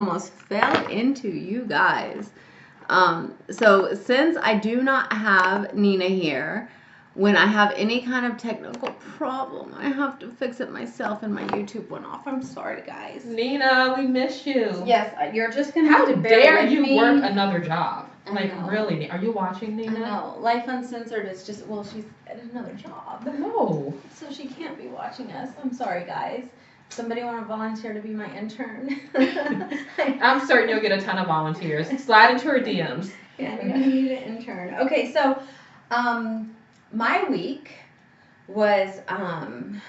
almost fell into you guys. So since I do not have Nina here, when I have any kind of technical problem, I have to fix it myself and my YouTube went off. I'm sorry, guys. Nina, we miss you. Yes, you're just gonna How have to dare bear with you me. work another job? I Like, know. really? Are you watching, Nina? No, Lyfe Uncensored is just, well, she's at another job. No. So she can't be watching us. I'm sorry, guys. Somebody want to volunteer to be my intern? I'm certain you'll get a ton of volunteers. Slide into her DMs. Yeah, I need an intern. Okay, so, my week was, God,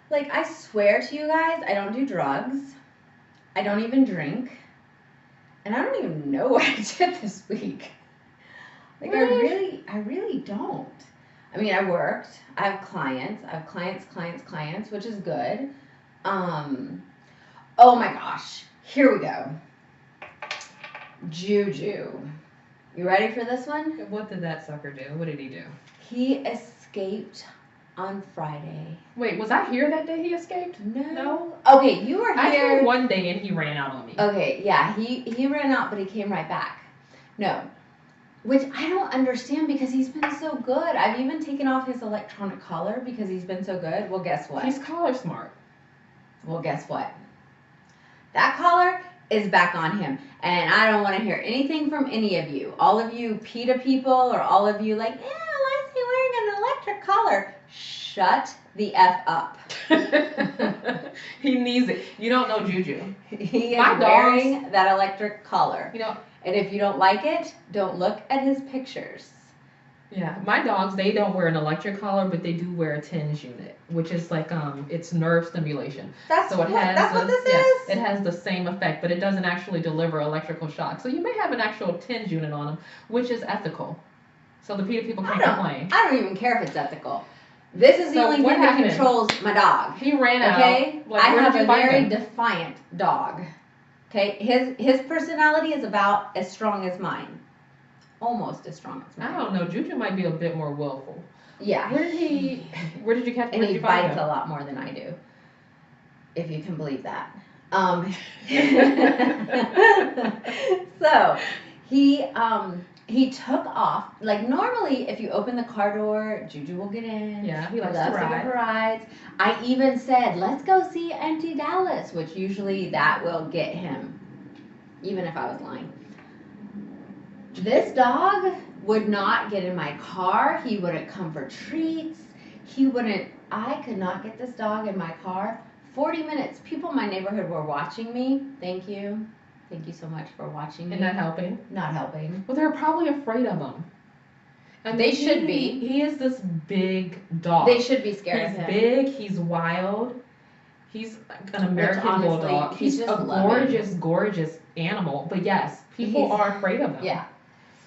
like, I swear to you guys, I don't do drugs. I don't even drink. And I don't even know what I did this week. Like, I really don't. I mean, I worked. I have clients, which is good. Oh my gosh. Here we go. Juju. You ready for this one? What did that sucker do? What did he do? He escaped on Friday. Wait, was I here that day he escaped? No. Okay, you were here. I came one day and he ran out on me. Okay, yeah, he ran out, but he came right back. No. Which I don't understand because he's been so good. I've even taken off his electronic collar because he's been so good. Well, guess what? He's collar smart. Well, guess what? That collar is back on him. And I don't want to hear anything from any of you. All of you PETA people or all of you like, yeah, why is he wearing an electric collar? Shut the F up. He needs it. You don't know Juju. He is wearing that electric collar. You know, and if you don't like it, don't look at his pictures. Yeah, my dogs, they don't wear an electric collar, but they do wear a TENS unit, which is like it's nerve stimulation. That's so it what, has that's what this is? It has the same effect, but it doesn't actually deliver electrical shock. So you may have an actual TENS unit on them, which is ethical. So the PETA people can't complain. I don't even care if it's ethical. This is the only thing that controls my dog. He ran out. Okay? Like, I have a very defiant dog. Okay? His personality is about as strong as mine. Almost as strong as mine. I don't know. Juju might be a bit more willful. Yeah. Where did you catch him? And he bites a lot more than I do. If you can believe that. So he took off. Like normally if you open the car door, Juju will get in. Yeah, he loves to go for rides. I even said, let's go see Auntie Dallas, which usually that will get him. Even if I was lying. This dog would not get in my car. He wouldn't come for treats. I could not get this dog in my car. 40 minutes. People in my neighborhood were watching me. Thank you. Thank you so much for watching me. And not helping? Not helping. Well, they're probably afraid of him. And they should be. He is this big dog. They should be scared of him. He's big. He's wild. He's an American bulldog. He's a gorgeous animal. But yes, people are afraid of him. Yeah.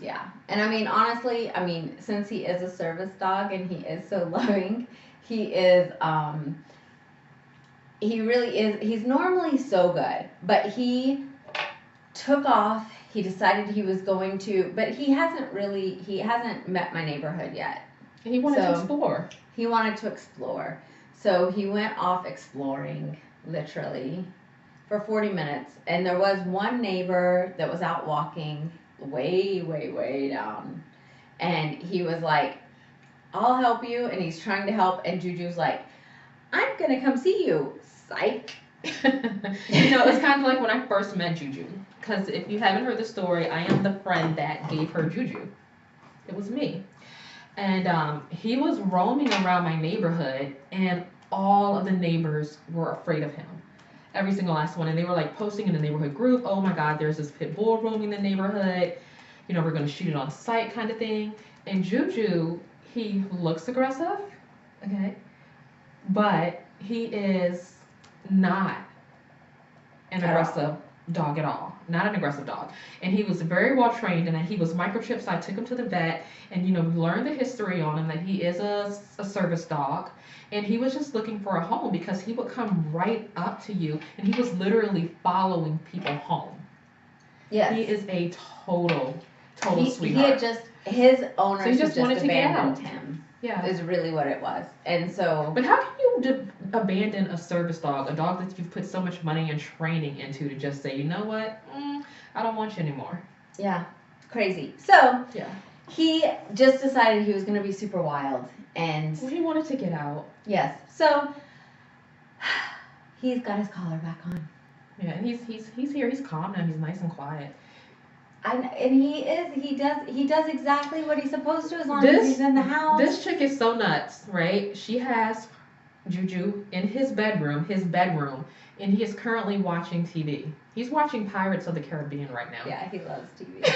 Yeah. And I mean, honestly, since he is a service dog and he is so loving, he is, he really is, he's normally so good, but he took off. He decided he was going to, but he hasn't met my neighborhood yet. He wanted to explore. He wanted to explore. So he went off exploring, literally, for 40 minutes. And there was one neighbor that was out walking way down. And he was like, I'll help you. And he's trying to help. And Juju's like, I'm going to come see you. Psych. It's kind of like when I first met Juju. Because if you haven't heard the story, I am the friend that gave her Juju. It was me. And he was roaming around my neighborhood. And all of the neighbors were afraid of him. Every single last one. And they were like posting in the neighborhood group, oh my God, there's this pit bull roaming the neighborhood. We're going to shoot it on sight kind of thing. And Juju, he looks aggressive, okay? But he is not an aggressive dog at all. Not an aggressive dog. And he was very well trained and he was microchipped, so I took him to the vet and, we learned the history on him that he is a service dog. And he was just looking for a home because he would come right up to you and he was literally following people home. Yes. He is a total sweetheart. His owners just abandoned him. Yeah. Is really what it was. And so. But how can you abandon a service dog, a dog that you've put so much money and training into, to just say, you know what, I don't want you anymore? Yeah, crazy. So. Yeah. He just decided he was going to be super wild, and. Well, he wanted to get out. Yes. So. He's got his collar back on. Yeah, and he's here. He's calm now. He's nice and quiet. And he does exactly what he's supposed to as long as he's in the house. This chick is so nuts, right? She has Juju in his bedroom, and he is currently watching TV. He's watching Pirates of the Caribbean right now. Yeah, he loves TV.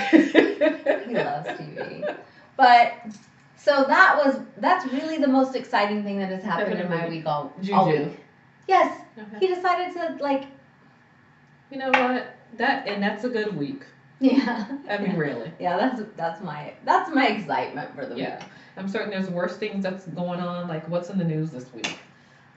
He loves TV. But so that's really the most exciting thing that has happened in my week all week. Yes. Okay. He decided to you know what? That's a good week. Yeah. I mean, really. Yeah, that's my excitement for the week. I'm certain there's worse things that's going on, like what's in the news this week.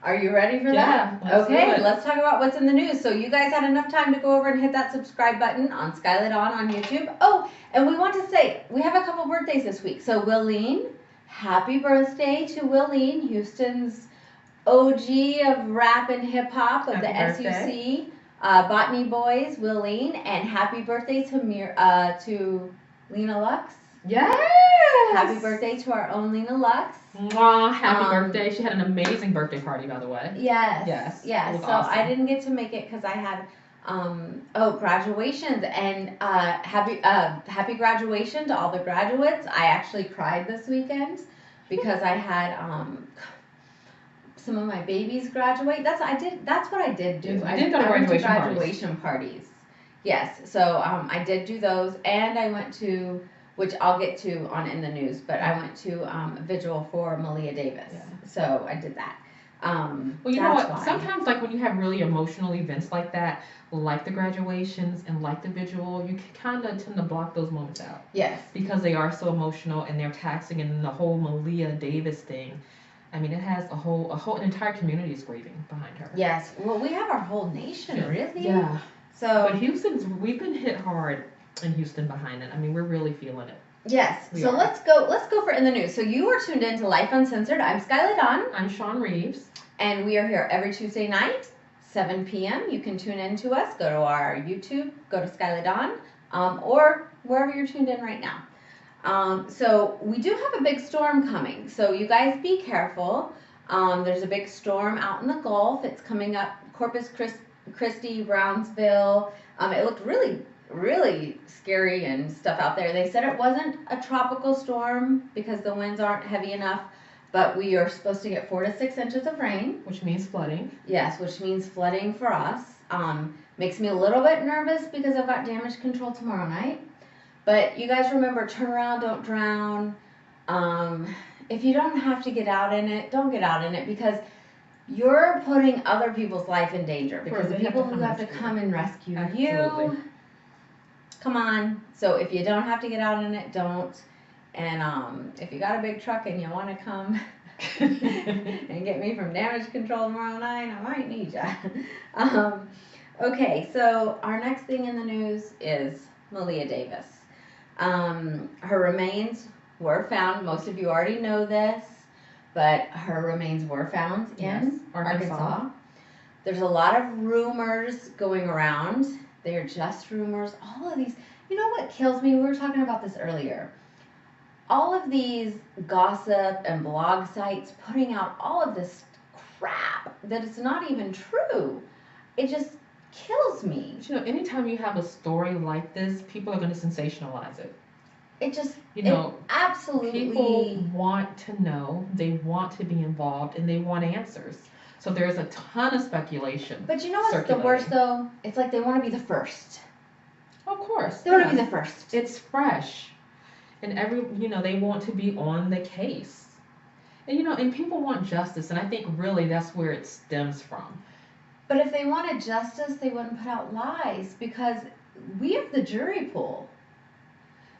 Are you ready for that? Okay, let's talk about what's in the news. So you guys had enough time to go over and hit that subscribe button on Skylar Dawn on YouTube. Oh, and we want to say we have a couple birthdays this week. So Willeen, happy birthday to Willeen, Houston's OG of rap and hip hop of the SUC. Botany Boys, Willeen, and happy birthday to Lena Lux. Yes! Happy birthday to our own Lena Lux. Mwah, happy birthday. She had an amazing birthday party, by the way. Yes. So awesome. I didn't get to make it because I had graduations, and happy graduation to all the graduates. I actually cried this weekend because I had some of my babies graduate. That's what I did do. I did go to graduation parties. Yes. So I did do those, and I went to, which I'll get to on In the News, but I went to a vigil for Malia Davis. Yeah. So I did that. Well, you know what? Sometimes, like when you have really emotional events like that, like the graduations and like the vigil, you kind of tend to block those moments out. Yes. Because they are so emotional and they're taxing, and the whole Malia Davis thing. I mean, it has an entire community is grieving behind her. Yes. Well, we have our whole nation, really. Yeah. So. But we've been hit hard in Houston behind it. I mean, we're really feeling it. Yes. So let's go for In the News. So you are tuned in to Lyfe Uncensored. I'm Skylar Dawn. I'm Sean Reeves. And we are here every Tuesday night, 7 p.m. You can tune in to us. Go to our YouTube, go to Skylar Dawn, or wherever you're tuned in right now. So we do have a big storm coming. So you guys be careful. There's a big storm out in the Gulf. It's coming up Corpus Christi, Brownsville. It looked really, really scary and stuff out there. They said it wasn't a tropical storm because the winds aren't heavy enough, but we are supposed to get 4 to 6 inches of rain. Which means flooding. Yes, which means flooding for us. Makes me a little bit nervous because I've got damage control tomorrow night. But you guys remember, turn around, don't drown. If you don't have to get out in it, don't get out in it, because you're putting other people's life in danger. Because the people who have to come and rescue you, come on. So if you don't have to get out in it, don't. And if you got a big truck and you want to come and get me from damage control tomorrow night, I might need you. Okay, so our next thing in the news is Malia Davis. Her remains were found. Most of you already know this, but her remains were found in Arkansas. There's a lot of rumors going around. They're just rumors. All of these, you know what kills me? We were talking about this earlier. All of these gossip and blog sites putting out all of this crap that it's not even true. It just kills me. But, you know, anytime you have a story like this, people are going to sensationalize it. It just, absolutely. People want to know, they want to be involved, and they want answers. So there's a ton of speculation. But you know what's the worst, though? It's like they want to be the first. Of course. They want to be the first. It's fresh. And they want to be on the case. And, and people want justice, and I think really that's where it stems from. But if they wanted justice, they wouldn't put out lies, because we have the jury pool.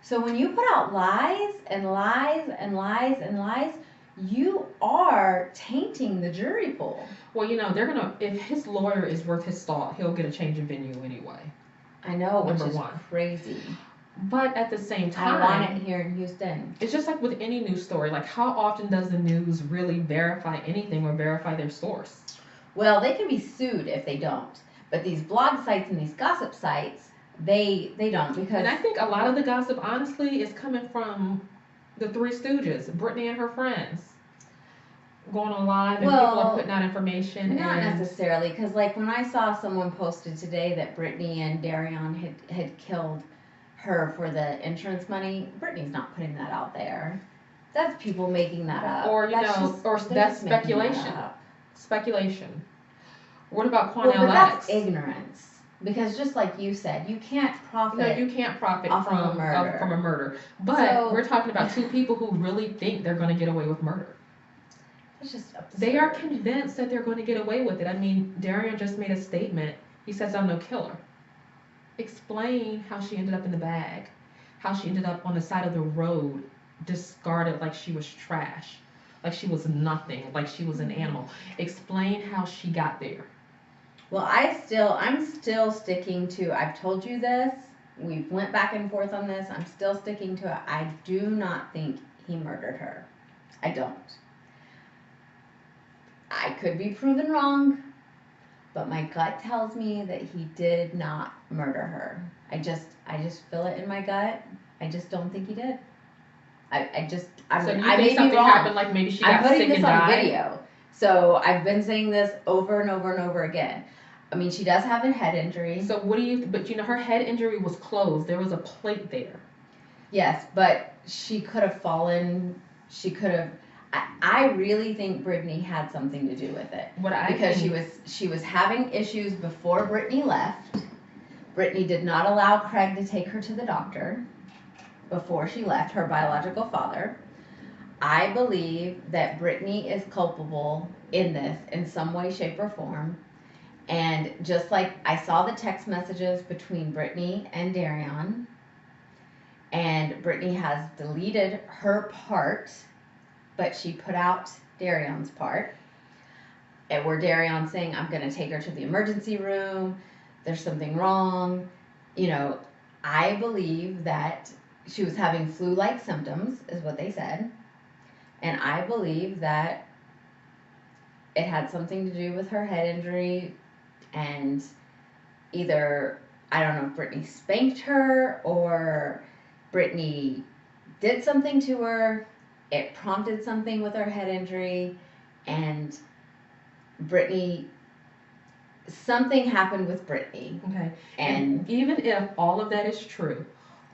So when you put out lies and lies and lies and lies, you are tainting the jury pool. Well, if his lawyer is worth his salt, he'll get a change of venue anyway. I know, which is crazy. But at the same time, I want it here in Houston. It's just like with any news story. Like, how often does the news really verify anything or verify their source? Well, they can be sued if they don't. But these blog sites and these gossip sites, they don't, because. And I think a lot of the gossip, honestly, is coming from the Three Stooges, Brittany and her friends, going on live and people are putting out information. Not necessarily, because like when I saw someone posted today that Brittany and Darion had killed her for the insurance money, Brittany's not putting that out there. That's people making that up. Or that's speculation. Speculation. What about Quanell but that's ignorance. Because just like you said, you can't profit. No, you can't profit from a murder. But we're talking about two people who really think they're going to get away with murder. It's just absurd. They are convinced that they're going to get away with it. I mean, Darion just made a statement. He says, "I'm no killer." Explain how she ended up in the bag, how she ended up on the side of the road, discarded like she was trash, like she was nothing, like she was an animal. Explain how she got there. Well, I'm still sticking to, I've told you this, we went back and forth on this, I'm still sticking to it. I do not think he murdered her. I don't. I could be proven wrong, but my gut tells me that he did not murder her. I just feel it in my gut. I just don't think he did. I may be wrong. Happened, like maybe she got sick and died? I'm putting this on video. So I've been saying this over and over and over again. I mean, she does have a head injury. So but her head injury was closed. There was a plate there. Yes, but she could have fallen. She could have. I really think Brittany had something to do with it. Because she was having issues before Brittany left. Brittany did not allow Craig to take her to the doctor before she left, her biological father. I believe that Brittany is culpable in this in some way, shape, or form. And just like I saw the text messages between Brittany and Darion, and Brittany has deleted her part, but she put out Darion's part, and where Darion's saying, "I'm going to take her to the emergency room. There's something wrong." I believe that she was having flu-like symptoms, is what they said. And I believe that it had something to do with her head injury, and either, I don't know if Brittany spanked her or Brittany did something to her. It prompted something with her head injury, and something happened with Brittany. Okay. And even if all of that is true,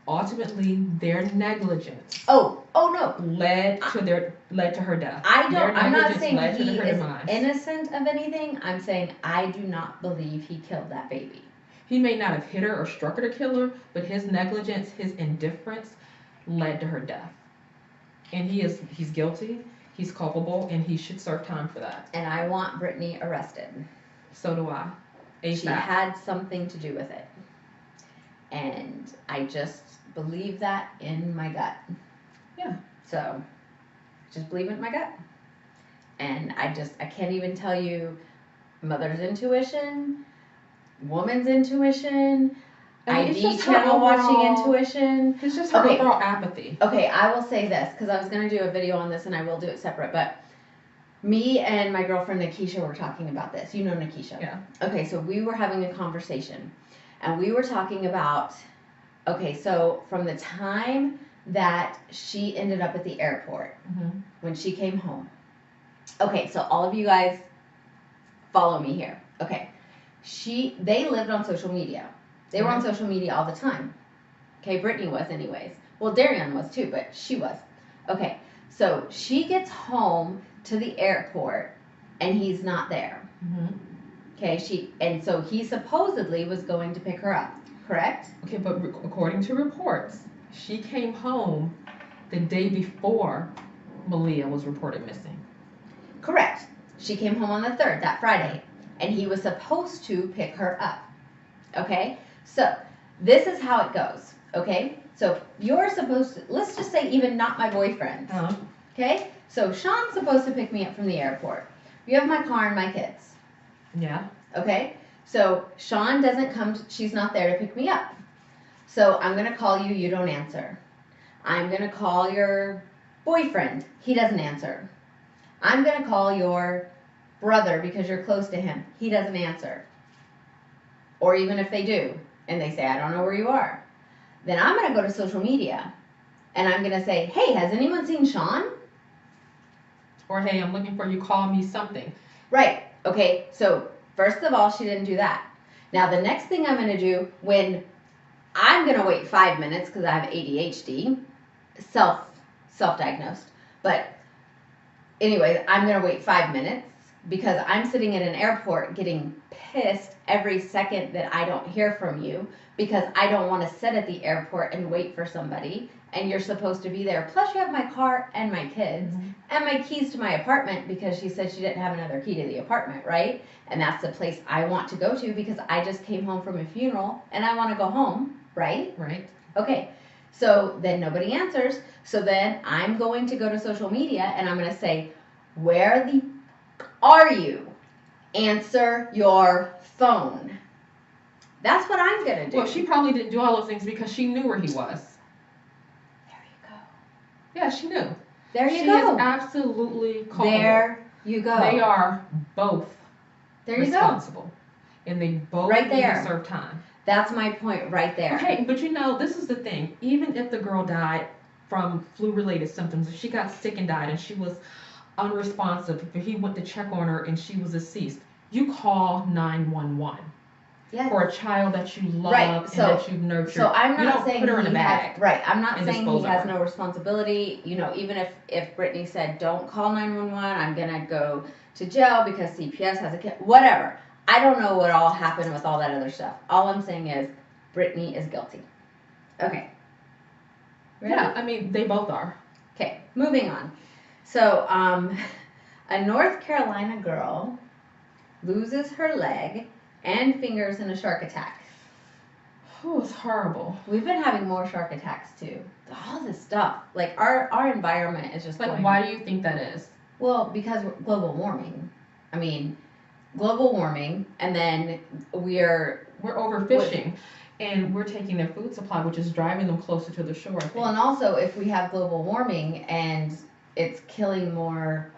ultimately their negligence. Oh no. Led to her death. I'm not saying he is innocent of anything. I'm saying I do not believe he killed that baby. He may not have hit her or struck her to kill her, but his negligence, his indifference led to her death. And he's guilty, he's culpable, and he should serve time for that. And I want Brittany arrested. So do I. ASAP. She had something to do with it. And I just believe that in my gut. Yeah. So, just believe it in my gut. And I can't even tell you mother's intuition, woman's intuition, ID channel watching intuition. It's just her overall apathy. Okay, I will say this, because I was going to do a video on this and I will do it separate, but me and my girlfriend Nikisha were talking about this. You know Nikisha. Yeah. Okay, so we were having a conversation, and we were talking about, okay, so from the time that she ended up at the airport, when she came home. Okay, so all of you guys follow me here. Okay, they lived on social media. They were on social media all the time. Okay, Brittany was anyways. Well, Darion was too, but she was. Okay, so she gets home to the airport, and he's not there. Okay, so he supposedly was going to pick her up, correct? Okay, but according to reports, she came home the day before Malia was reported missing. Correct. She came home on the 3rd, that Friday, and he was supposed to pick her up. Okay, so this is how it goes. Okay, so you're supposed to, let's just say even not my boyfriend. Okay, so Sean's supposed to pick me up from the airport. You have my car and my kids. Yeah. Okay, so Sean doesn't come, she's not there to pick me up. So I'm going to call you, you don't answer. I'm going to call your boyfriend, he doesn't answer. I'm going to call your brother because you're close to him, he doesn't answer. Or even if they do, and they say, I don't know where you are. Then I'm going to go to social media, and I'm going to say, hey, has anyone seen Sean? Or, hey, I'm looking for you, call me something. Right. Okay, so first of all, she didn't do that. Now, the next thing I'm going to do, when I'm going to wait 5 minutes because I have ADHD, self-diagnosed. But anyways, I'm going to wait 5 minutes because I'm sitting at an airport getting pissed every second that I don't hear from you because I don't want to sit at the airport and wait for somebody, and you're supposed to be there. Plus, you have my car and my kids and my keys to my apartment because she said she didn't have another key to the apartment, right? And that's the place I want to go to because I just came home from a funeral and I want to go home, right? Right. Okay. So then nobody answers. So then I'm going to go to social media and I'm going to say, where the are you? Answer your phone. That's what I'm going to do. Well, she probably didn't do all those things because she knew where he was. There you go. Yeah, she knew. There you she go. She is absolutely culpable. There you go. They are both there you responsible. Go. And they both right need there. to serve time. That's my point right there. Okay, but this is the thing. Even if the girl died from flu-related symptoms, if she got sick and died and she was unresponsive, if he went to check on her and she was deceased, you call 911. Yes. For a child that you love and that you've nurtured. So I'm not don't saying put her in a bag. Right. I'm not saying he has no responsibility. Even if Brittany said, don't call 911, I'm going to go to jail because CPS has a kid, whatever. I don't know what all happened with all that other stuff. All I'm saying is Brittany is guilty. Okay. Ready? Yeah, they both are. Okay, moving on. So, a North Carolina girl loses her leg and fingers in a shark attack. Oh, it's horrible. We've been having more shark attacks too. All this stuff. Like our environment is just why do you think that is? Well, because global warming. Global warming, and then we're overfishing. And we're taking their food supply, which is driving them closer to the shore. Well, and also if we have global warming and it's killing more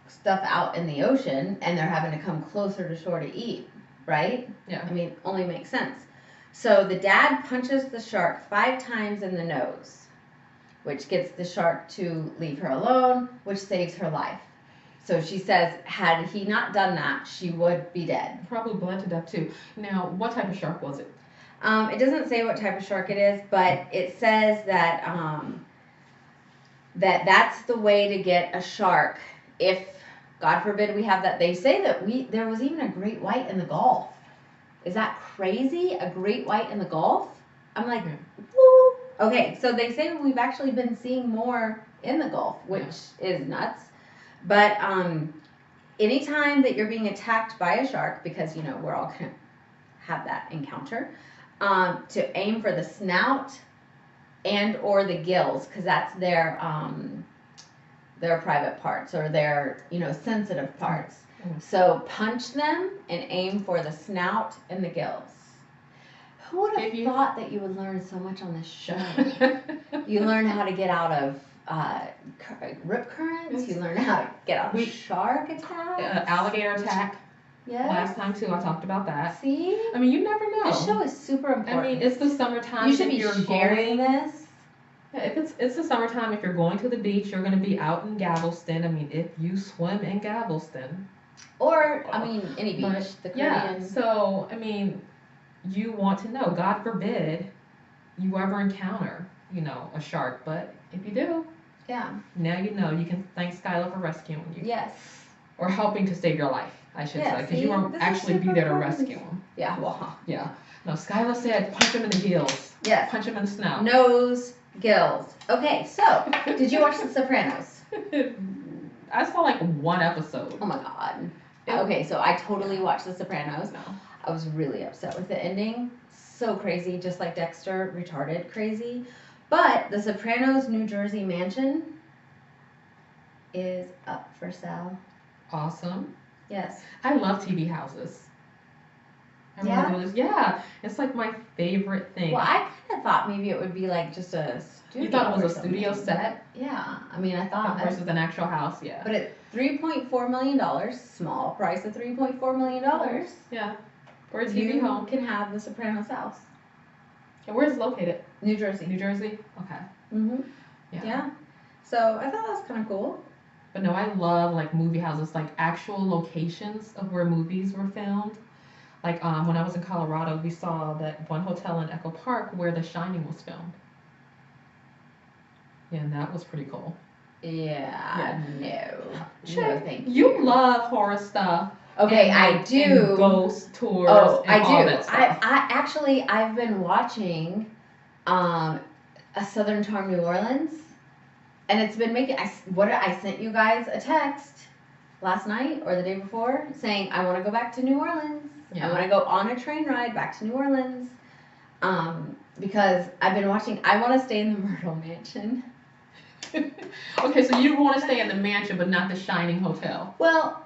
stuff out in the ocean and they're having to come closer to shore to eat, right? Yeah. Only makes sense. So the dad punches the shark 5 times in the nose, which gets the shark to leave her alone, which saves her life. So she says, had he not done that, she would be dead. Probably bled to death too. Now, what type of shark was it? It doesn't say what type of shark it is, but it says that that's the way to get a shark. If, God forbid, we have that. They say that there was even a great white in the Gulf. Is that crazy? A great white in the Gulf? I'm like, woo. Okay, so they say we've actually been seeing more in the Gulf, which is nuts. But anytime that you're being attacked by a shark, because, we're all going to have that encounter, to aim for the snout and or the gills, because that's their private parts or their, sensitive parts. Mm-hmm. So punch them and aim for the snout and the gills. Who would have thought that you would learn so much on this show? You learn how to get out of rip currents. You learn how to get out of shark attacks. Alligator attack. Yes. Last time too, I talked about that. See? You never know. This show is super important. It's the summertime. You should be sharing this. Yeah, if it's the summertime, if you're going to the beach, you're going to be out in Galveston. If you swim in Galveston. Or, any beach. The Caribbean. Yeah, so, you want to know. God forbid you ever encounter, a shark. But if you do, now you know. You can thank Skylar for rescuing you. Yes. Or helping to save your life, I should say. Because you won't actually be there to rescue him. Yeah, well. Yeah. No, Skylar said punch him in the gills. Yes. Punch him in the snout. Nose, gills. Okay, so, did you watch The Sopranos? I saw like one episode. Oh my God. Okay, so I totally watched The Sopranos. No. I was really upset with the ending. So crazy, just like Dexter, retarded crazy. But the Sopranos New Jersey mansion is up for sale. Awesome. Yes. I love TV houses. I want to do this. Yeah, it's like my favorite thing. Well, I kind of thought maybe it would be like just a studio. You thought it was or a studio something. set? Yeah, I mean, I thought. Versus an actual house, yeah. But at $3.4 million, small price of $3.4 million. Yeah. For a TV home. You can have the Sopranos house. And where is it located? New Jersey. New Jersey? Okay. Mhm. Yeah. So I thought that was kind of cool. But no, I love like movie houses, like actual locations of where movies were filmed. Like when I was in Colorado, we saw that one hotel in Echo Park where The Shining was filmed. Yeah, and that was pretty cool. Yeah. No, thank you. You love horror stuff. Okay, and, I do. And ghost tours. Oh, and I all do. That stuff. I actually I've been watching, A Southern Charm New Orleans, and it's been making. I sent you guys a text last night or the day before saying I want to go back to New Orleans. Yeah. I want to go on a train ride back to New Orleans, because I've been watching. I want to stay in the Myrtle Mansion. Okay, so you want to stay in the mansion, but not the Shining Hotel. Well,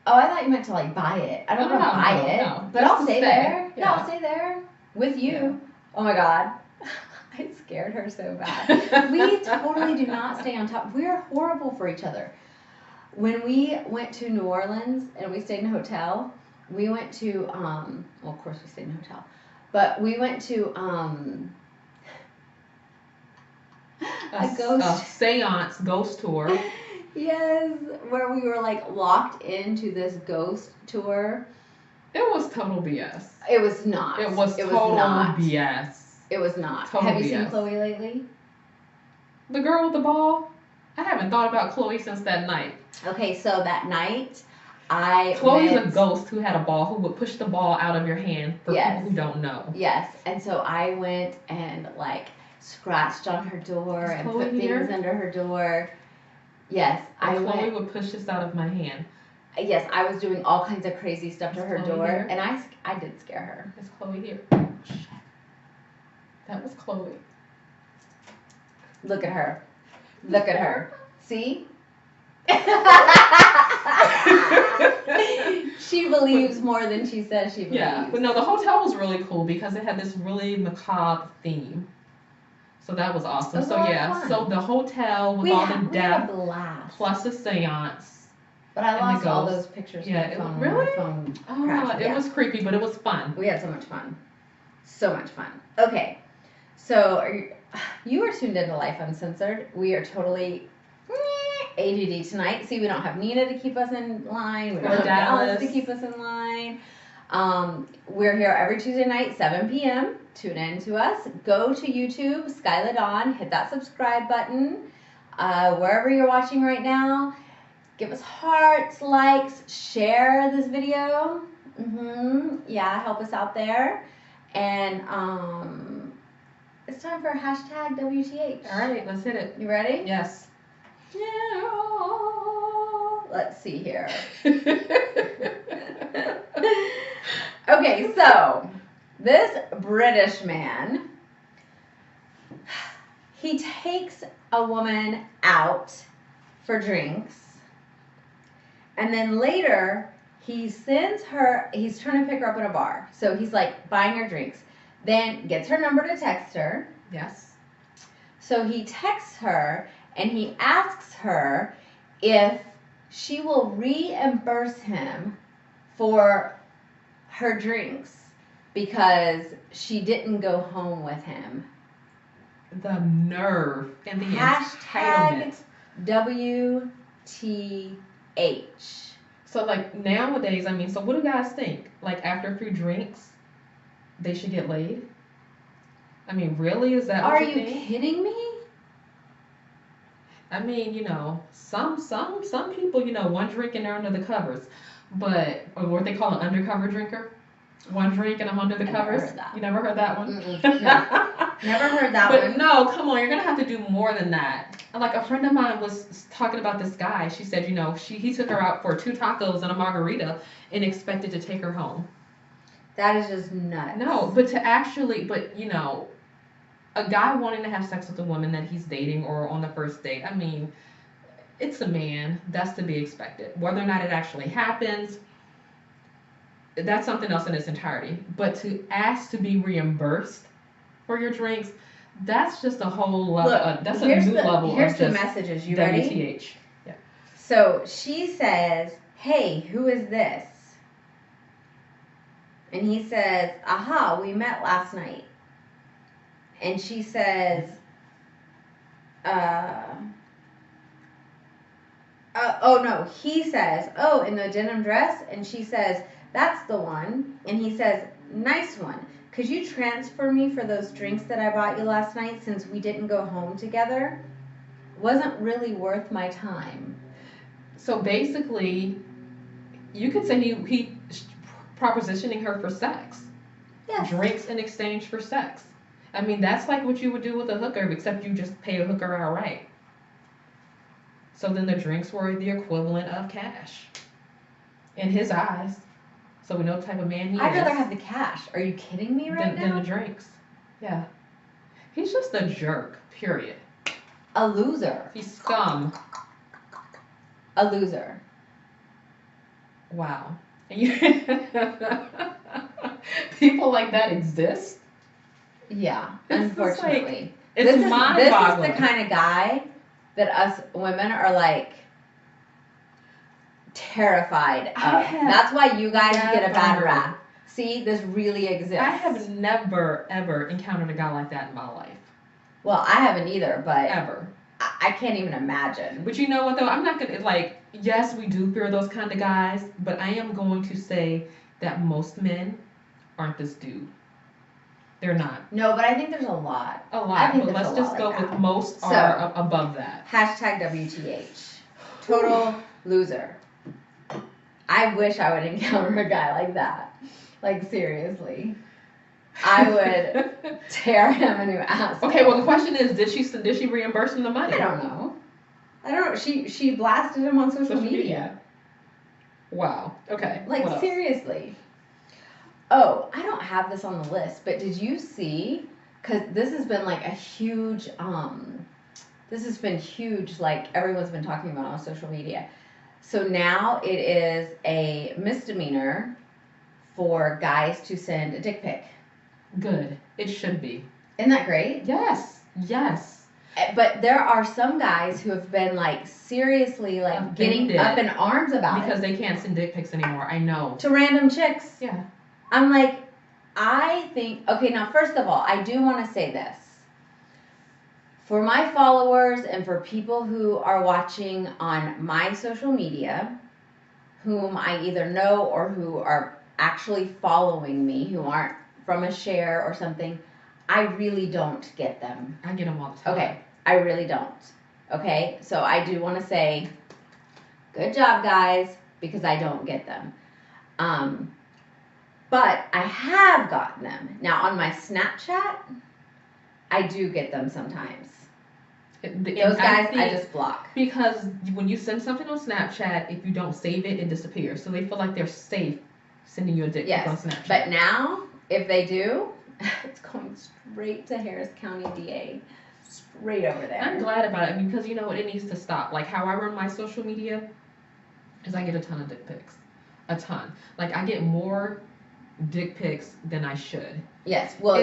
I thought you meant to like buy it. I don't want to buy it, but I'll stay there. Yeah, I'll stay there with you. Yeah. Oh my God, I scared her so bad. We totally do not stay on top. We're horrible for each other. When we went to New Orleans and we stayed in a hotel, we went to well, of course we stayed in a hotel, but we went to a seance ghost tour. Yes, where we were like locked into this ghost tour. It was total BS. It was not. It was total BS. It was not. Total Have you BS. seen Chloe lately? The girl with the ball? I haven't thought about Chloe since that night. Okay, so that night Chloe's a ghost who had a ball, who would push the ball out of your hand for people who don't know. Yes, and so I went and like scratched on her door and put things under her door. Yes, Chloe would push this out of my hand. Yes, I was doing all kinds of crazy stuff to her door, here? and I did scare her. Is Chloe here? Oh, shit. That was Chloe. Look at her. Look at her. See? She believes more than she says she believes. Yeah, but no, the hotel was really cool because it had this really macabre theme. So that was awesome. So yeah, so the hotel with all the death plus the seance. But I lost all those pictures. Yeah, from my phone. really? My phone crashed. It was creepy, but it was fun. We had so much fun. So much fun. Okay, so you are tuned into Lyfe Uncensored. We are totally ADD tonight. See, we don't have Nina to keep us in line. We don't have Dallas to keep us in line. We're here every Tuesday night, 7 p.m. Tune in to us. Go to YouTube, Skyla Dawn. Hit that subscribe button. Wherever you're watching right now, give us hearts, likes, share this video. Yeah, help us out there. And it's time for hashtag WTH. All right, let's hit it. You ready? Yes. Yeah. Let's see here. Okay, so this British man, he takes a woman out for drinks, and then later he sends her, he's trying to pick her up at a bar. So he's like buying her drinks, then gets her number to text her. Yes. So he texts her and he asks her if she will reimburse him for her drinks because she didn't go home with him. The nerve and the hashtag entitlement. WTH. So like nowadays, I mean, so what do guys think? Like after a few drinks, they should get laid? I mean, really? Is that what you think? Are you kidding me? I mean, you know, some people, you know, one drink and they're under the covers, but or what they call an undercover drinker. One drink and I'm under the covers. You never heard that one? No. Never heard that one. But no, come on, you're gonna have to do more than that. Like a friend of mine was talking about this guy. She said, you know, he took her out for 2 tacos and a margarita and expected to take her home. That is just nuts. No, but you know, a guy wanting to have sex with a woman that he's dating or on the first date, I mean, it's a man. That's to be expected. Whether or not it actually happens, that's something else in its entirety. But to ask to be reimbursed for your drinks, that's just a whole level. Look, That's a new level here's of the just messages. You ready? WTH. Yeah. So she says, "Hey, who is this?" And he says, "Aha, we met last night." And she says, oh no, he says, "Oh, in the denim dress?" And she says, "That's the one." And he says, "Nice one. Could you transfer me for those drinks that I bought you last night since we didn't go home together? Wasn't really worth my time." So basically, you could say he propositioning her for sex. Yes. Drinks in exchange for sex. I mean, that's like what you would do with a hooker, except you just pay a hooker outright. So then the drinks were the equivalent of cash in his eyes. So we know what type of man he is. I'd rather have the cash. Are you kidding me right now? Than the drinks. Yeah. He's just a jerk, period. A loser. He's scum. A loser. Wow. People like that exist? Yeah, It's unfortunately. It's this is mind-boggling. the kind of guy that us women are like terrified of. That's why you guys get a bad rap. See, this really exists. I have never, ever encountered a guy like that in my life. Well, I haven't either, but ever. I can't even imagine. But you know what, though? I'm not going to, like, yes, we do fear those kind of guys, but I am going to say that most men aren't this dude. They're not. No, but I think there's a lot. A lot, but let's just go with most are above that. Hashtag WTH. Total loser. I wish I would encounter a guy like that. Like, seriously. I would tear him a new ass. Okay, well, the question is, did she reimburse him the money? I don't know. She blasted him on social media. Wow. Okay. Like, seriously. Oh, I don't have this on the list, but did you see, because this has been like a huge, like everyone's been talking about on social media. So now it is a misdemeanor for guys to send a dick pic. Good. It should be. Isn't that great? Yes. Yes. But there are some guys who have been like seriously like getting up in arms about it. Because they can't send dick pics anymore. I know. To random chicks. Yeah. I'm like, I think, okay, now first of all, I do want to say this. For my followers and for people who are watching on my social media, whom I either know or who are actually following me, who aren't from a share or something, I really don't get them. I get them all the time. Okay, I really don't. Okay, so I do want to say, good job, guys, because I don't get them. But I have gotten them. Now, on my Snapchat, I do get them sometimes. Those guys, I just block. Because when you send something on Snapchat, if you don't save it, it disappears. So they feel like they're safe sending you a dick pic on Snapchat. But now, if they do, it's going straight to Harris County DA. Straight over there. I'm glad about it because you know what? It needs to stop. Like how I run my social media is I get a ton of dick pics. A ton. Like I get more dick pics than I should. Yes. Well,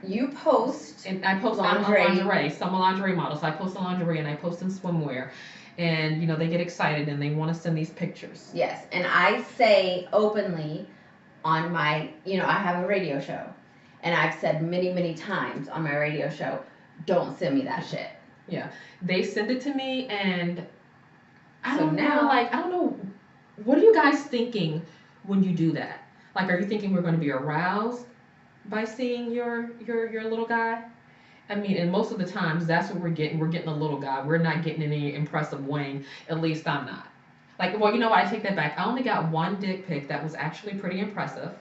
you post. And I post lingerie. Some lingerie models. I post in lingerie and I post in swimwear. And, you know, they get excited and they want to send these pictures. Yes. And I say openly on my, I have a radio show. And I've said many, many times on my radio show, don't send me that shit. Yeah. They send it to me and I don't know, what are you guys thinking when you do that? Like, are you thinking we're going to be aroused by seeing your little guy? I mean, and most of the times that's what we're getting. We're getting a little guy. We're not getting any impressive wang. At least I'm not. Like, well, you know what? I take that back. I only got one dick pic that was actually pretty impressive.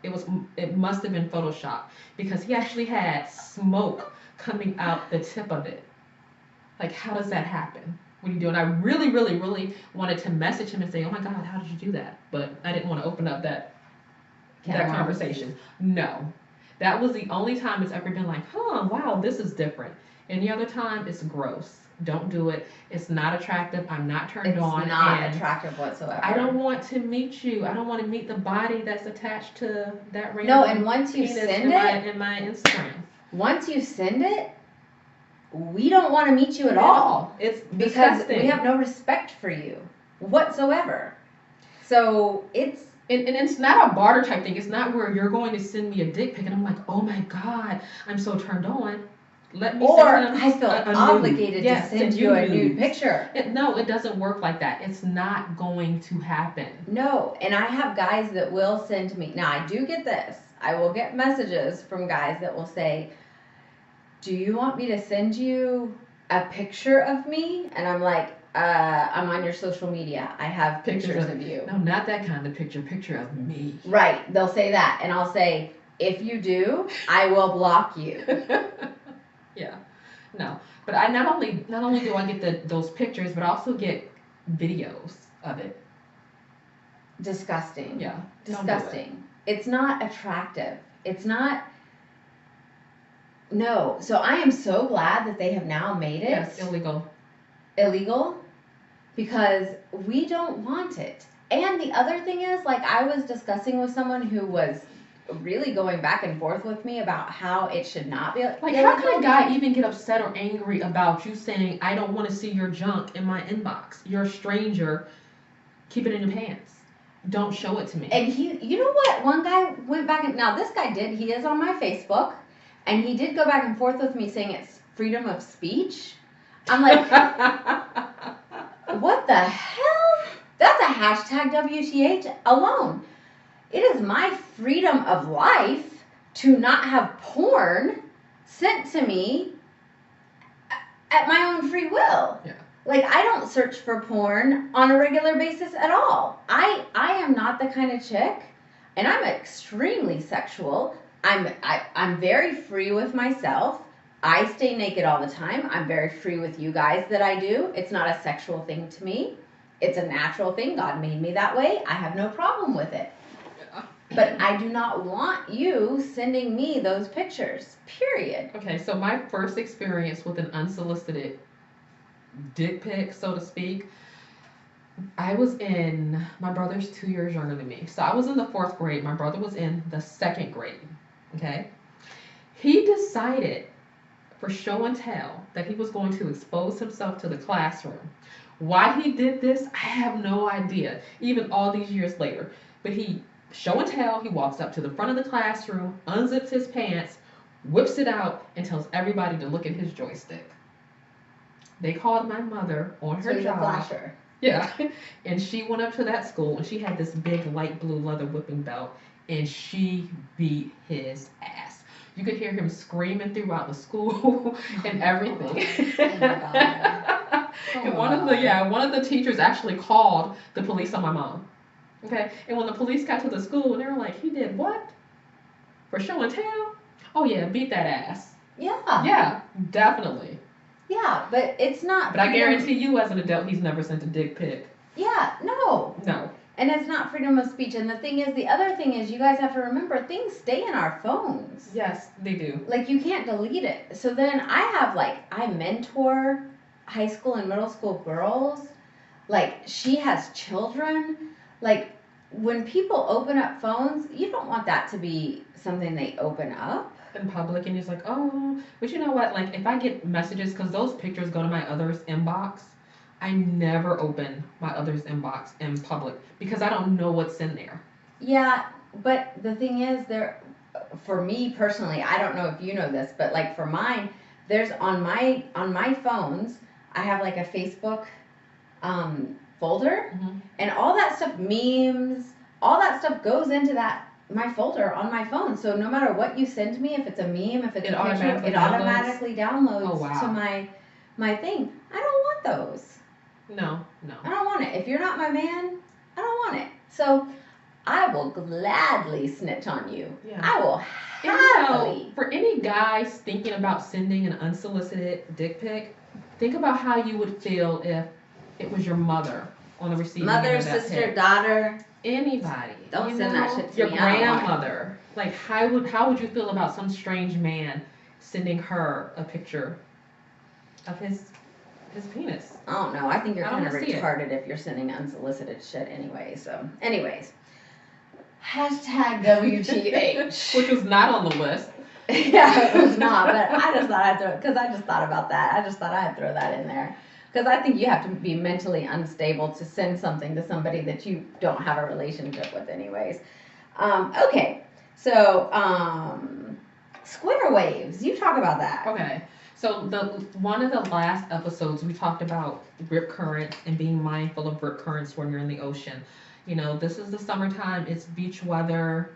It must have been Photoshopped because he actually had smoke coming out the tip of it. Like, how does that happen? What are you doing? I really, really, really wanted to message him and say, oh my God, how did you do that? But I didn't want to open up that conversation. No. That was the only time it's ever been like, wow, this is different. Any other time, it's gross. Don't do it. It's not attractive. I'm not turned on. It's not and attractive whatsoever. I don't want to meet you. I don't want to meet the body that's attached to that random No, and once you penis send in my Instagram. Once you send it, we don't want to meet you at all. It's because disgusting. we have no respect for you whatsoever. So it's and it's not a barter type thing. It's not where you're going to send me a dick pic and I'm like, oh my god, I'm so turned on. Let me or send him I feel a obligated nude. to send you a nude picture. No, it doesn't work like that. It's not going to happen. No, and I have guys that will send me. Now I do get this. I will get messages from guys that will say, do you want me to send you a picture of me? And I'm like, I'm on your social media. I have pictures of you. No, not that kind of picture of me. Right. They'll say that. And I'll say, if you do, I will block you. Yeah. No. But I not only do I get those pictures, but I also get videos of it. Disgusting. Yeah. Disgusting. It's not attractive. It's not. No. So I am so glad that they have now made it. Yes, illegal because we don't want it. And the other thing is, like, I was discussing with someone who was really going back and forth with me about how it should not be like illegal. How can a guy even get upset or angry about you saying, I don't want to see your junk in my inbox? You're a stranger. Keep it in your pants. Don't show it to me. And you know what? One guy went back and, now this guy he is on my Facebook, and he did go back and forth with me saying it's freedom of speech. I'm like, what the hell? That's a hashtag WTH alone. It is my freedom of life to not have porn sent to me at my own free will. Yeah. Like, I don't search for porn on a regular basis at all. I am not the kind of chick, and I'm extremely sexual. I'm very free with myself. I stay naked all the time. I'm very free with you guys that I do. It's not a sexual thing to me. It's a natural thing. God made me that way. I have no problem with it. But I do not want you sending me those pictures, period. Okay, so my first experience with an unsolicited dick pic, so to speak, I was in, my brother's 2 years younger than me. So I was in the 4th grade. My brother was in the 2nd grade. Okay? He decided for show and tell that he was going to expose himself to the classroom. Why he did this, I have no idea, even all these years later. But he, show and tell, he walks up to the front of the classroom, unzips his pants, whips it out, and tells everybody to look at his joystick. They called my mother on her job. A flasher. Yeah. And she went up to that school, and she had this big light blue leather whipping belt, and she beat his ass. You could hear him screaming throughout the school and everything. Oh my God. And one of the teachers actually called the police on my mom. Okay? And when the police got to the school, they were like, he did what? For show and tell? Oh yeah, beat that ass. Yeah. Yeah, definitely. Yeah, but it's not. But I guarantee you, as an adult, he's never sent a dick pic. Yeah, no. No. And it's not freedom of speech. And the other thing is, you guys have to remember, things stay in our phones. Yes, they do. Like, you can't delete it. So then I mentor high school and middle school girls. Like, she has children. Like, when people open up phones, you don't want that to be something they open up in public, and it's like, oh, but you know what? Like, if I get messages, because those pictures go to my other's inbox, I never open my other's inbox in public because I don't know what's in there. Yeah, but the thing is, for me personally, I don't know if you know this, but like for mine, there's on my phones, I have like a Facebook folder, and all that stuff, memes, all that stuff goes into my folder on my phone. So no matter what you send me, if it's a meme, if it's a picture, it automatically downloads to my thing. I don't want those. No. I don't want it. If you're not my man, I don't want it. So I will gladly snitch on you. Yeah. I will happily. For any guys thinking about sending an unsolicited dick pic, think about how you would feel if it was your mother on the receiving end of that sister, pic. daughter. Anybody. Don't send that shit to your me. Your grandmother. Like, how would you feel about some strange man sending her a picture of his penis. I don't know. I think you're I don't kind of wanna see it. retarded if you're sending unsolicited shit anyway. So, anyways, hashtag WTH. Which was not on the list. Yeah, it was not, but I just thought I'd throw it because I just thought about that. I just thought I'd throw that in there because I think you have to be mentally unstable to send something to somebody that you don't have a relationship with, anyways. Okay, so square waves. You talk about that. Okay. So one of the last episodes we talked about rip currents and being mindful of rip currents when you're in the ocean. You know, this is the summertime, it's beach weather,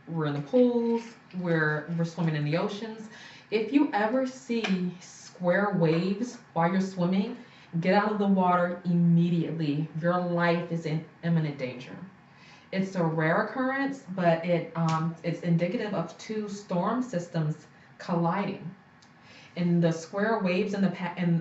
we're in the pools, we're swimming in the oceans. If you ever see square waves while you're swimming, get out of the water immediately. Your life is in imminent danger. It's a rare occurrence, but it's indicative of two storm systems colliding. And the square waves and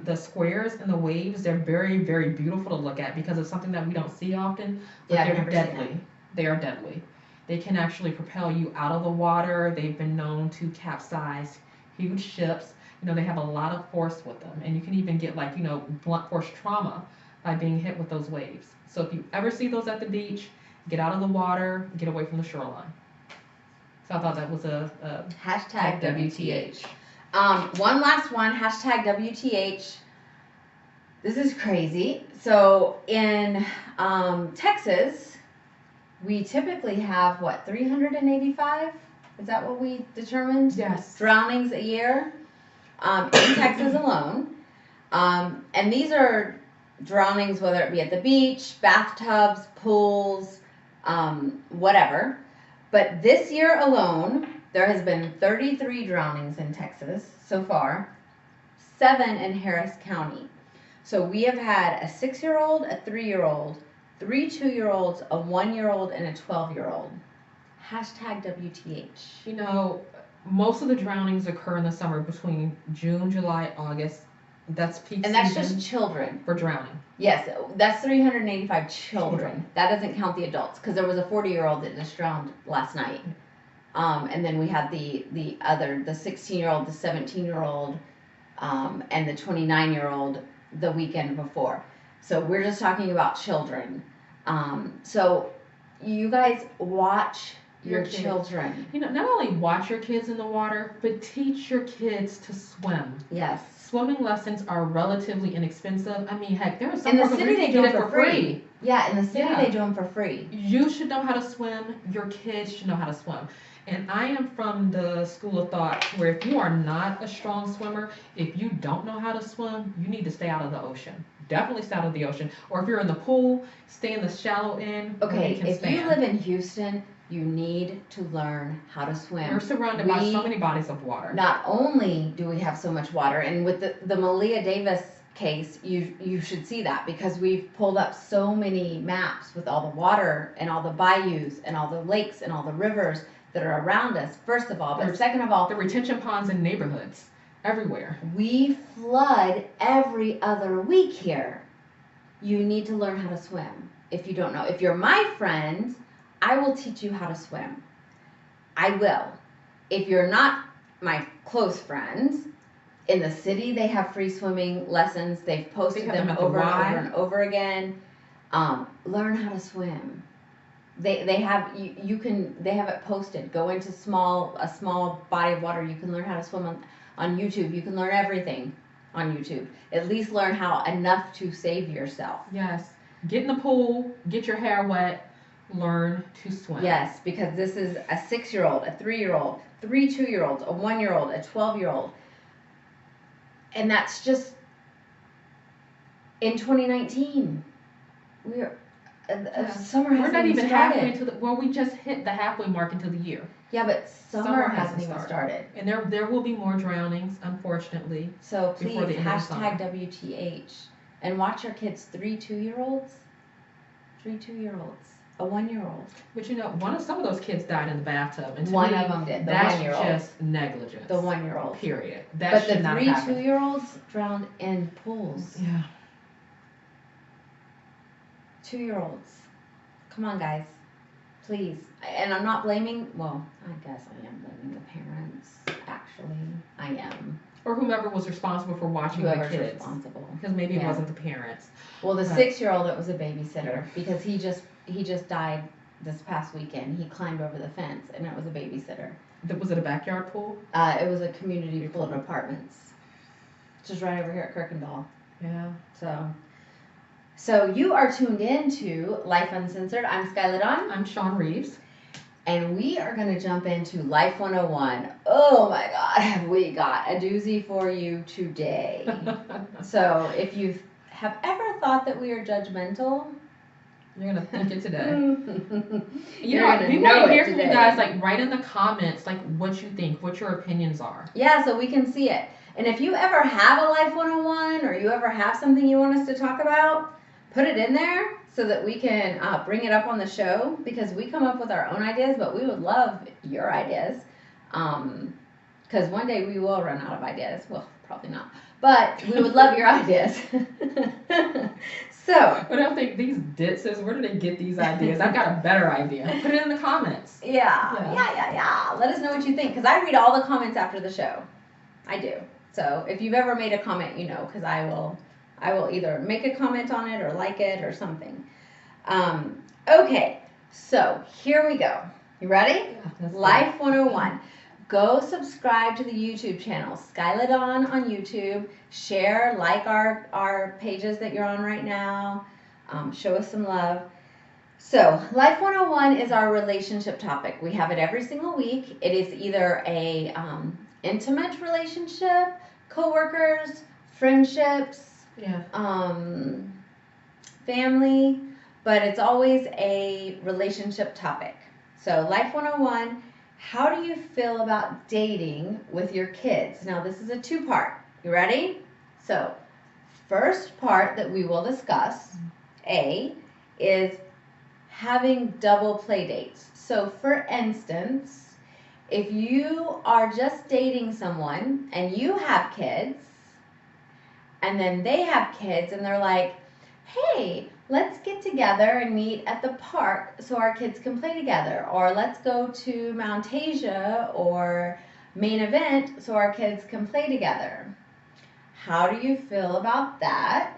the squares and the waves, they're very, very beautiful to look at because it's something that we don't see often. But Yeah, I've they're never seen deadly. They are deadly. They can actually propel you out of the water. They've been known to capsize huge ships. You know, they have a lot of force with them, and you can even get like, you know, blunt force trauma by being hit with those waves. So if you ever see those at the beach, get out of the water, get away from the shoreline. So I thought that was a Hashtag WTH. One last one, hashtag WTH. This is crazy. So in Texas, we typically have, what, 385? Is that what we determined? Yes. Drownings a year in Texas alone. And these are drownings, whether it be at the beach, bathtubs, pools, whatever. But this year alone, there has been 33 drownings in Texas so far, 7 in Harris County. So we have had a 6-year-old, a 3-year-old, 3 2-year-olds, a 1-year-old, and a 12-year-old. Hashtag WTH. You know, most of the drownings occur in the summer between June, July, August. That's peak And that's season just children. for drowning. Yes, that's 385 children. That doesn't count the adults because there was a 40-year-old that just drowned last night. And then we had the 16-year-old, the 17-year-old, and the 29-year-old the weekend before. So we're just talking about children. So you guys watch your children. You know, not only watch your kids in the water, but teach your kids to swim. Yes. Swimming lessons are relatively inexpensive. I mean, heck, there are some In the programs city where they you do can it get for free. Yeah, in the city Yeah. they do them for free. You should know how to swim. Your kids should know how to swim. And I am from the school of thought where if you are not a strong swimmer, if you don't know how to swim, you need to stay out of the ocean. Definitely stay out of the ocean. Or if you're in the pool, stay in the shallow end. Okay, where you if you live in Houston, you need to learn how to swim. We're surrounded by so many bodies of water. Not only do we have so much water, and with the Malia Davis case, you should see that because we've pulled up so many maps with all the water and all the bayous and all the lakes and all the rivers that are around us, first of all. But second of all, the retention ponds in neighborhoods everywhere. We flood every other week here. You need to learn how to swim. If you don't know, if you're my friend, I will teach you how to swim. I will. If you're not my close friends, in the city they have free swimming lessons. They've posted them over and over and over again. Learn how to swim. They have they have it posted. Go into a small body of water. You can learn how to swim on YouTube. You can learn everything on YouTube. At least learn how enough to save yourself. Yes. Get in the pool, get your hair wet, learn to swim. Yes, because this is a 6-year-old, a 3-year-old, 3 2-year-olds, a 1-year-old, a 12-year-old. And that's just in 2019. Summer hasn't We're not even started. halfway into we just hit the halfway mark into the year. Yeah, but summer hasn't even started. And there will be more drownings, unfortunately. So please, hashtag WTH. And watch your kids, 3 2-year-olds, a 1-year-old. But you know, some of those kids died in the bathtub. And one of them did, the 1-year-old. That's just negligence. The 1-year-old. Period. But the 3 2-year-olds drowned in pools. Yeah. 2-year-olds. Come on, guys. Please. And I'm not blaming, well, I guess I am blaming the parents, actually. I am. Or whomever was responsible for watching the Whoever's kids. responsible. Because maybe it Yeah. wasn't the parents. Well, the But- 6-year-old, it was a babysitter because he just died this past weekend. He climbed over the fence, and it was a babysitter. Was it a backyard pool? It was a community pool of apartments, just right over here at Kirkendall. Yeah. So you are tuned in to Lyfe Uncensored. I'm Skylar Dawn. I'm Sean Reeves. And we are going to jump into Lyfe 101. Oh my God, have we got a doozy for you today. So if you have ever thought that we are judgmental, You're going to think it today. You're gonna we know want to it hear from you today. guys. Like, write in the comments, like, what you think, what your opinions are. Yeah, so we can see it. And if you ever have a Lyfe 101 or you ever have something you want us to talk about, put it in there so that we can bring it up on the show, because we come up with our own ideas, but we would love your ideas. Because one day we will run out of ideas. Well, probably not. But we would love your ideas. So. But I think these ditzes, where do they get these ideas? I've got a better idea. Put it in the comments. Yeah. Let us know what you think, because I read all the comments after the show. I do. So if you've ever made a comment, you know, because I will either make a comment on it or like it or something. Okay, so here we go. You ready? Yeah, Lyfe 101. Go subscribe to the YouTube channel, Skylar Dawn on YouTube. Share, like our pages that you're on right now. Show us some love. So, Lyfe 101 is our relationship topic. We have it every single week. It is either a intimate relationship, coworkers, friendships, Yeah. family, but it's always a relationship topic. So, Lyfe 101, how do you feel about dating with your kids? Now, this is a two-part. You ready? So, first part that we will discuss, A, is having double play dates. So, for instance, if you are just dating someone and you have kids, and then they have kids and they're like, hey, let's get together and meet at the park so our kids can play together. Or let's go to Mount Asia or Main Event so our kids can play together. How do you feel about that?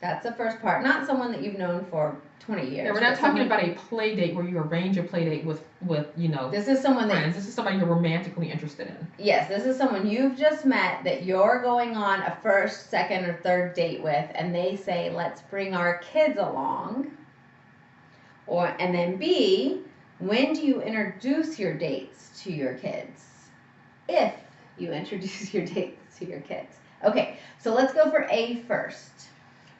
That's the first part. Not someone that you've known for 20 years. Yeah, we're not talking about a play date where you arrange a play date with This is someone friends. This is somebody you're romantically interested in. Yes, this is someone you've just met that you're going on a first, second, or third date with, and they say, let's bring our kids along. And then B, when do you introduce your dates to your kids? If you introduce your dates to your kids. Okay, so let's go for A first.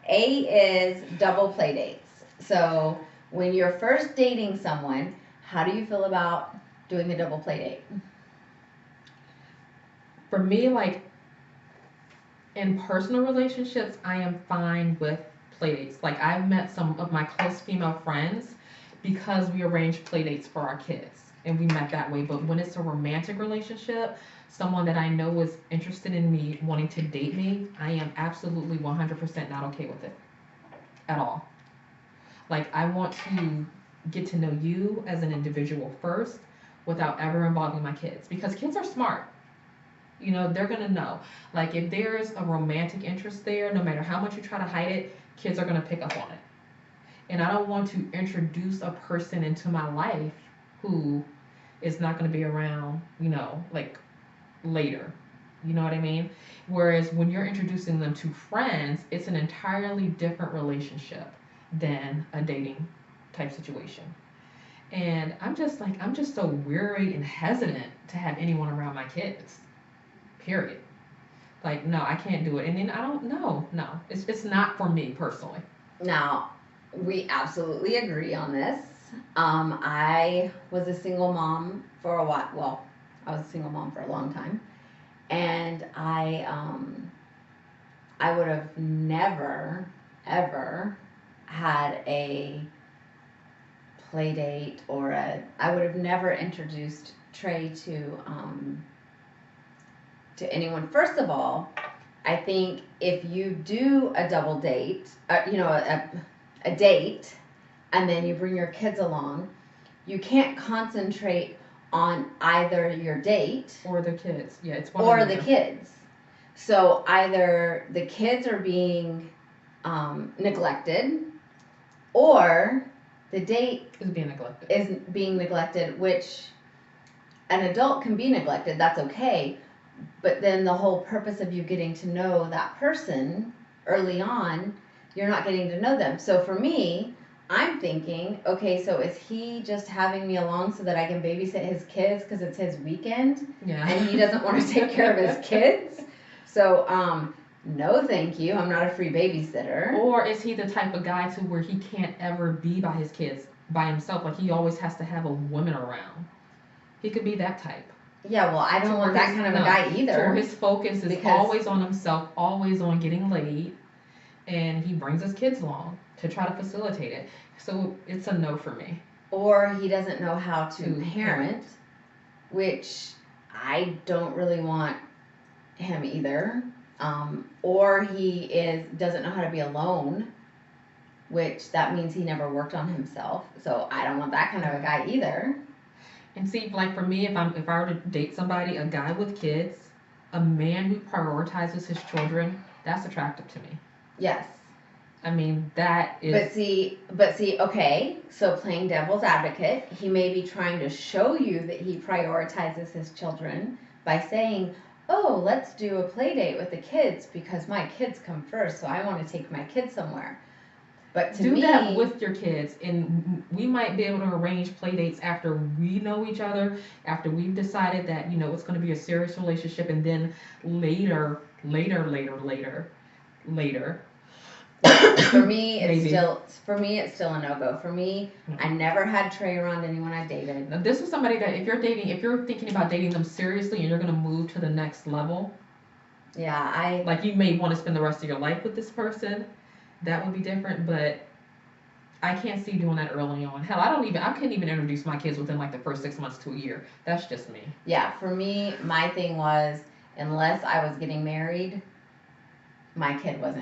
A is double play dates. So when you're first dating someone, how do you feel about doing a double play date? For me, like, in personal relationships, I am fine with play dates. Like, I've met some of my close female friends because we arranged play dates for our kids and we met that way. But when it's a romantic relationship, someone that I know is interested in me, wanting to date me, I am absolutely 100% not okay with it at all. Like, I want to get to know you as an individual first without ever involving my kids, because kids are smart. You know, they're gonna know. Like, if there's a romantic interest there, no matter how much you try to hide it, kids are gonna pick up on it. And I don't want to introduce a person into my life who is not gonna be around, you know, like, later. You know what I mean? Whereas when you're introducing them to friends, it's an entirely different relationship than a dating type situation. And I'm just so weary and hesitant to have anyone around my kids. Period. Like, no, I can't do it. And then I don't know. No, it's not for me personally. Now, we absolutely agree on this. I was a single mom for a while. Well, I was a single mom for a long time. And I would have never, ever had a play date I would have never introduced Trey to anyone. First of all, I think if you do a double date, a date, and then you bring your kids along, you can't concentrate on either your date or the kids. Yeah, it's one or or the kids. So either the kids are being neglected, or the date is being neglected. is being neglected, which an adult can be neglected, that's okay. But then the whole purpose of you getting to know that person early on, you're not getting to know them. So for me, I'm thinking, okay, so is he just having me along so that I can babysit his kids because it's his weekend? Yeah. And he doesn't want to take care of his kids? So, no thank you. I'm not a free babysitter. Or is he the type of guy to where he can't ever be by his kids by himself? Like he always has to have a woman around. He could be that type. Yeah, well, I don't want that kind of a guy either. So his focus is always on himself, always on getting laid, and he brings his kids along to try to facilitate it. So it's a no for me. Or he doesn't know how to parent, which I don't really want him either. Or he doesn't know how to be alone, which that means he never worked on himself. So I don't want that kind of a guy either. And see, like for me, if I were to date somebody, a guy with kids, a man who prioritizes his children, that's attractive to me. Yes. I mean, that is. But see, okay, so playing devil's advocate, he may be trying to show you that he prioritizes his children by saying, oh, let's do a play date with the kids because my kids come first, so I want to take my kids somewhere. But to do me, that with your kids, and we might be able to arrange play dates after we know each other, after we've decided that it's going to be a serious relationship, and then later. For me, it's still a no-go. For me, I never had Trey around anyone I dated. Now, this is somebody that if you're thinking about dating them seriously and you're going to move to the next level. Yeah, like you may want to spend the rest of your life with this person. That would be different, but I can't see doing that early on. Hell, I couldn't even introduce my kids within like the first 6 months to a year. That's just me. Yeah, for me, my thing was, unless I was getting married, my kid was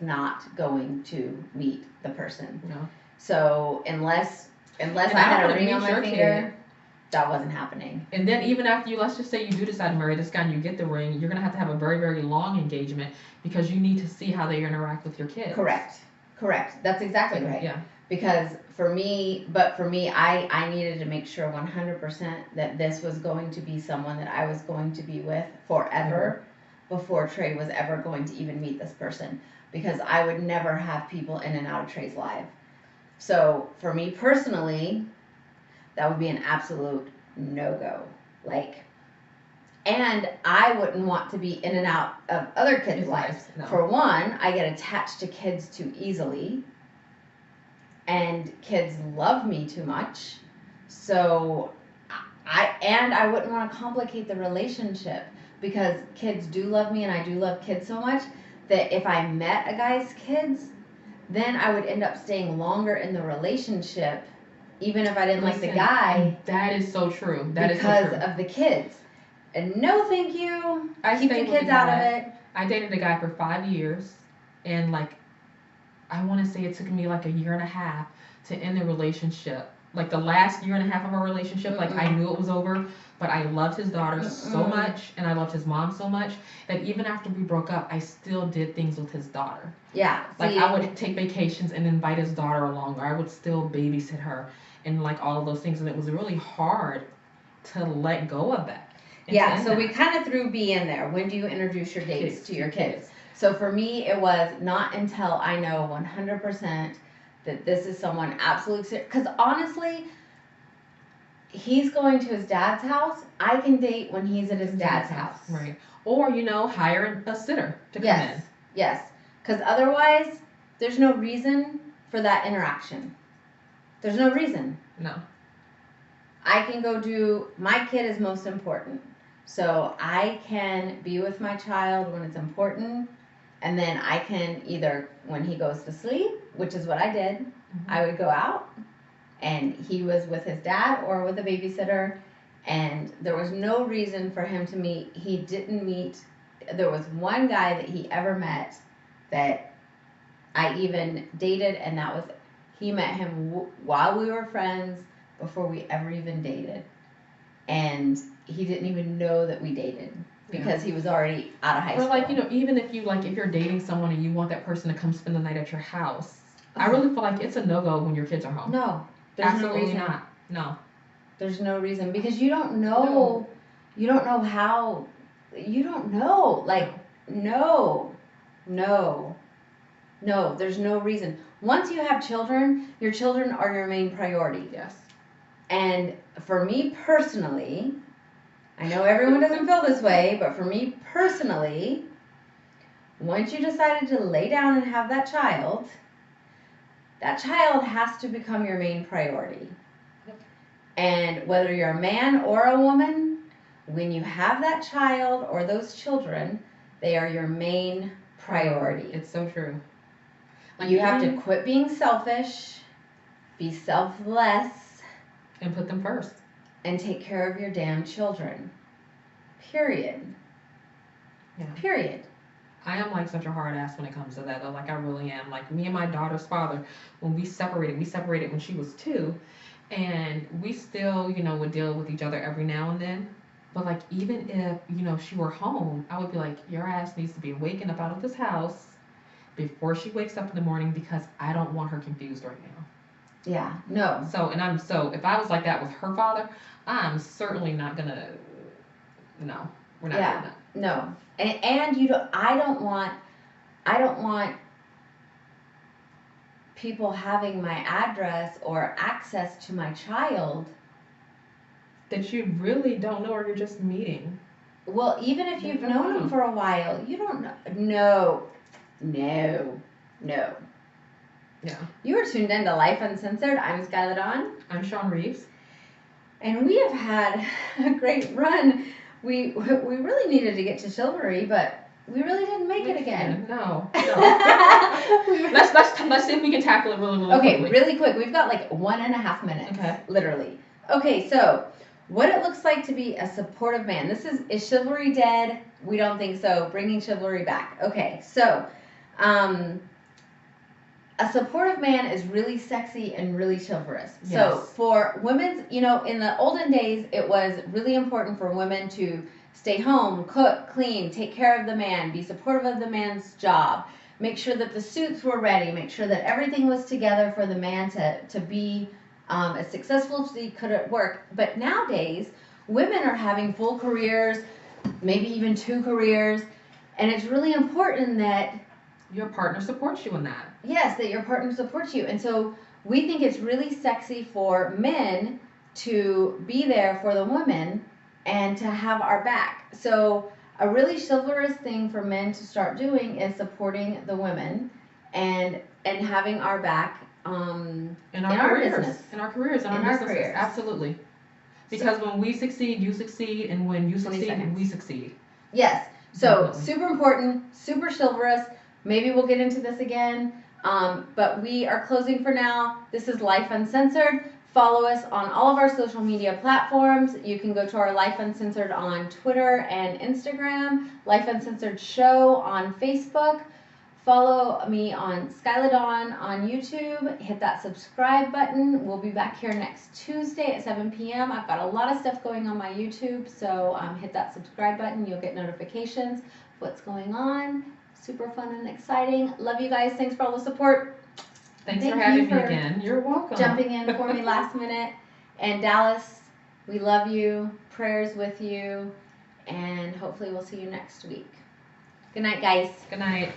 not going to meet the person. No. So unless I had a ring on my finger, that wasn't happening. And then even after let's just say you do decide to marry this guy and you get the ring, you're going to have a very, very long engagement because you need to see how they interact with your kids. Correct. That's exactly right. Yeah. Because for me, I needed to make sure 100% that this was going to be someone that I was going to be with forever before Trey was ever going to even meet this person. Because I would never have people in and out of Trey's life. So for me personally, that would be an absolute no-go. And I wouldn't want to be in and out of other kids' lives. No. For one, I get attached to kids too easily. And kids love me too much. So I wouldn't want to complicate the relationship because kids do love me and I do love kids so much that if I met a guy's kids, then I would end up staying longer in the relationship even if I didn't like the guy. That is so true. Because of the kids. And no thank you. Keep the kids out of it. I dated a guy for 5 years and I want to say it took me like a year and a half to end the relationship. Like the last year and a half of our relationship, I knew it was over, but I loved his daughter so much and I loved his mom so much that even after we broke up, I still did things with his daughter. Yeah. I would take vacations and invite his daughter along, or I would still babysit her and all of those things. And it was really hard to let go of that. Yeah, so we kind of threw B in there. When do you introduce your dates to your kids? So for me, it was not until I know 100% that this is someone absolutely serious. Because honestly, he's going to his dad's house. I can date when he's at his dad's house. Right. Or, hire a sitter to come in. Yes. Because otherwise, there's no reason for that interaction. There's no reason. No. I can go my kid is most important. So I can be with my child when it's important. And then I can either, when he goes to sleep, which is what I did, I would go out and he was with his dad or with a babysitter. And there was no reason for him to meet. He didn't meet. There was one guy that he ever met that I even dated, and he met him while we were friends before we ever even dated. And he didn't even know that we dated because he was already out of high school. Or like, even if you're dating someone and you want that person to come spend the night at your house, I really feel like it's a no-go when your kids are home. No, there's Absolutely no reason. not. No. There's no reason because you don't know. You don't know how. You don't know. Like, no. There's no reason. Once you have children, your children are your main priority. Yes. And for me personally, I know everyone doesn't feel this way, but for me personally, once you decided to lay down and have that child has to become your main priority. And whether you're a man or a woman, when you have that child or those children, they are your main priority. It's so true. Like, you have to quit being selfish, be selfless, and put them first. And take care of your damn children. Period. Yeah. Period. I am like such a hard ass when it comes to that though. Like, I really am. Like, me and my daughter's father, when we separated when she was 2, and we still, would deal with each other every now and then. But like, even if, she were home, I would be like, your ass needs to be waking up out of this house before she wakes up in the morning because I don't want her confused right now. Yeah, no. So if I was like that with her father, I'm certainly not gonna. No, we're not doing that. No, and I don't want people having my address or access to my child that you really don't know or you're just meeting. Well, even if you've known them for a while, you don't know. No. Yeah. You are tuned into Lyfe Uncensored. I'm Skylar Dawn. I'm Sean Reeves. And we have had a great run. We really needed to get to chivalry, but we really didn't make it again. No. Let's see if we can tackle it really quickly. Okay, really quick. We've got like 1.5 minutes. Okay. Literally. Okay, so what it looks like to be a supportive man. This is chivalry dead? We don't think so. Bringing chivalry back. Okay, so a supportive man is really sexy and really chivalrous. Yes. So for women, in the olden days, it was really important for women to stay home, cook, clean, take care of the man, be supportive of the man's job, make sure that the suits were ready, make sure that everything was together for the man to be as successful as he could at work. But nowadays, women are having full careers, maybe even 2 careers, and it's really important that your partner supports you in that. Yes, that your partner supports you. And so we think it's really sexy for men to be there for the women and to have our back. So a really chivalrous thing for men to start doing is supporting the women and having our back in our business. In our careers, in our businesses. Careers. Absolutely. Because when we succeed, you succeed, and when you succeed, we succeed. Yes. So Definitely. Super important, super chivalrous. Maybe we'll get into this again. But we are closing for now. This is Lyfe Uncensored. Follow us on all of our social media platforms. You can go to our Lyfe Uncensored on Twitter and Instagram, Lyfe Uncensored Show on Facebook. Follow me on Skylar Dawn on YouTube. Hit that subscribe button. We'll be back here next Tuesday at 7 p.m. I've got a lot of stuff going on my YouTube, so hit that subscribe button. You'll get notifications of what's going on. Super fun and exciting. Love you guys. Thanks for all the support. Thanks for having me again. You're welcome. Jumping in for me last minute. And Dallas, we love you. Prayers with you. And hopefully we'll see you next week. Good night, guys. Good night.